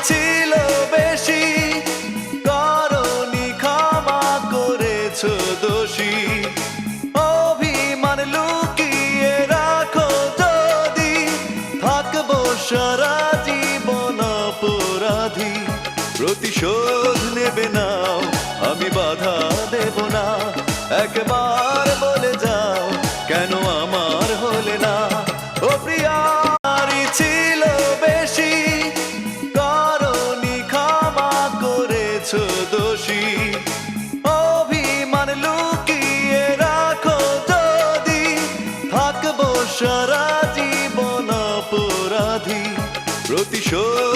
ছিল বেশি, করনি ক্ষমা করেছো দোষী। অভিমান লুকিয়ে রাখো যদি, থাকবো সারা জীবন অপরাধী। প্রতিশোধ নেবে নাও, আমি বাধা দেব না। একবার বলে যাও, কেন আমার হলে না? ও প্রিয়া, ছিল বেশি, করনি ক্ষমা করেছো দোষী। অভিমান লুকিয়ে রাখো যদি, থাকবো সারা জীবন অপরাধী। প্রতিশোধ